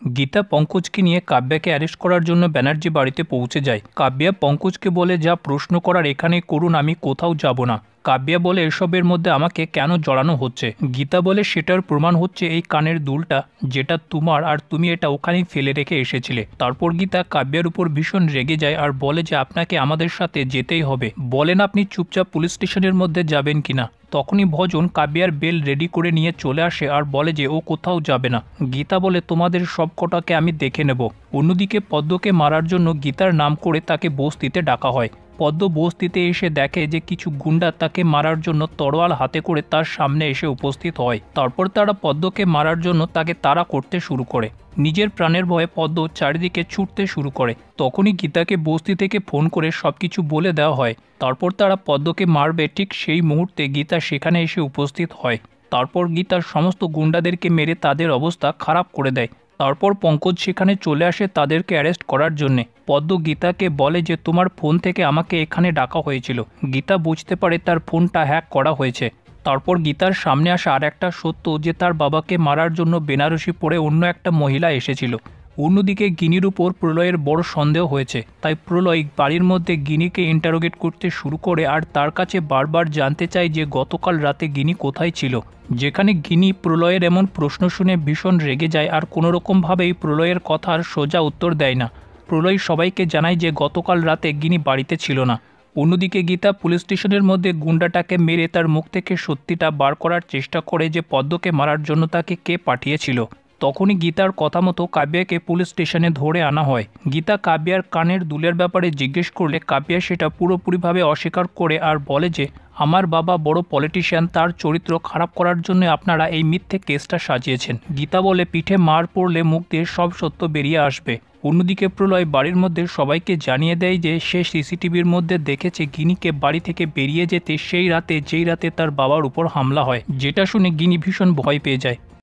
গীতা পঙ্কজকে নিয়ে কাব্যাকে অ্যারেস্ট করার জন্য ব্যানার্জি বাড়িতে পৌঁছে যায়। কাব্যা পঙ্কজকে বলে, যা প্রশ্ন করার এখানেই করুন, আমি কোথাও যাব না। কাব্যা বলে, এসবের মধ্যে আমাকে কেন জড়ানো হচ্ছে। গীতা বলে, সেটার প্রমাণ হচ্ছে এই কানের দুলটা, যেটা তোমার, আর তুমি এটা ওখানেই ফেলে রেখে এসেছিলে। তারপর গীতা কাব্যার উপর ভীষণ রেগে যায় আর বলে যে আপনাকে আমাদের সাথে যেতেই হবে। বলেন আপনি চুপচাপ পুলিশ স্টেশনের মধ্যে যাবেন কিনা। তখনই ভজন কাব্যার বেল রেডি করে নিয়ে চলে আসে আর বলে যে ও কোথাও যাবে না। গীতা বলে, তোমাদের সব কটাকে আমি দেখে নেব। অন্যদিকে পদ্মকে মারার জন্য গীতার নাম করে তাকে বস্তিতে ডাকা হয়। পদ্ম বস্তিতে এসে দেখে যে কিছু গুন্ডা তাকে মারার জন্য তরোয়াল হাতে করে তার সামনে এসে উপস্থিত হয়। তারপর তারা পদ্মকে মারার জন্য তাকে তাড়া করতে শুরু করে। নিজের প্রাণের ভয়ে পদ্ম চারিদিকে ছুটতে শুরু করে। তখনই গীতাকে বস্তি থেকে ফোন করে সবকিছু বলে দেওয়া হয়। তারপর তারা পদ্মকে মারবে, ঠিক সেই মুহূর্তে গীতা সেখানে এসে উপস্থিত হয়। তারপর গীতার সমস্ত গুন্ডাদেরকে মেরে তাদের অবস্থা খারাপ করে দেয়। তারপর পঙ্কজ সেখানে চলে আসে তাদেরকে অ্যারেস্ট করার জন্যে। পদ্ম গীতাকে বলে যে তোমার ফোন থেকে আমাকে এখানে ডাকা হয়েছিল। গীতা বুঝতে পারে তার ফোনটা হ্যাক করা হয়েছে। তারপর গীতার সামনে আসা আর একটা সত্য, যে তার বাবাকে মারার জন্য বেনারসি পরে অন্য একটা মহিলা এসেছিল। অন্যদিকে গিনির উপর প্রলয়ের বড় সন্দেহ হয়েছে, তাই প্রলয় বাড়ির মধ্যে গিনিকে ইন্টারোগেট করতে শুরু করে আর তার কাছে বারবার জানতে চায় যে গতকাল রাতে গিনি কোথায় ছিল। যেখানে গিনি প্রলয়ের এমন প্রশ্ন শুনে ভীষণ রেগে যায় আর কোনোরকমভাবেই প্রলয়ের কথার সোজা উত্তর দেয় না। প্রলয় সবাইকে জানায় যে গতকাল রাতে গিনি বাড়িতে ছিল না। অন্যদিকে গীতা পুলিশ স্টেশনের মধ্যে গুন্ডাটাকে মেরে তার মুখ থেকে সত্যিটা বার করার চেষ্টা করে যে পদ্মকে মারার জন্য তাকে কে পাঠিয়েছিল। তখনই গীতার কথা মতো কাব্যাকে পুলিশ স্টেশনে ধরে আনা হয়। গীতা কাব্যার কানের দুলের ব্যাপারে জিজ্ঞেস করলে কাব্যা সেটা পুরোপুরিভাবে অস্বীকার করে আর বলে যে আমার বাবা বড় পলিটিশিয়ান, তার চরিত্র খারাপ করার জন্য আপনারা এই মিথ্যে কেসটা সাজিয়েছেন। গীতা বলে, পিঠে মার পড়লে মুখ দিয়ে সব সত্য বেরিয়ে আসবে। অন্যদিকে প্রলয় বাড়ির মধ্যে সবাইকে জানিয়ে দেয় যে সে সিসিটিভির মধ্যে দেখেছে গিনিকে বাড়ি থেকে বেরিয়ে যেতে সেই রাতে, যেই রাতে তার বাবার উপর হামলা হয়। যেটা শুনে গিনি ভীষণ ভয় পেয়ে যায়।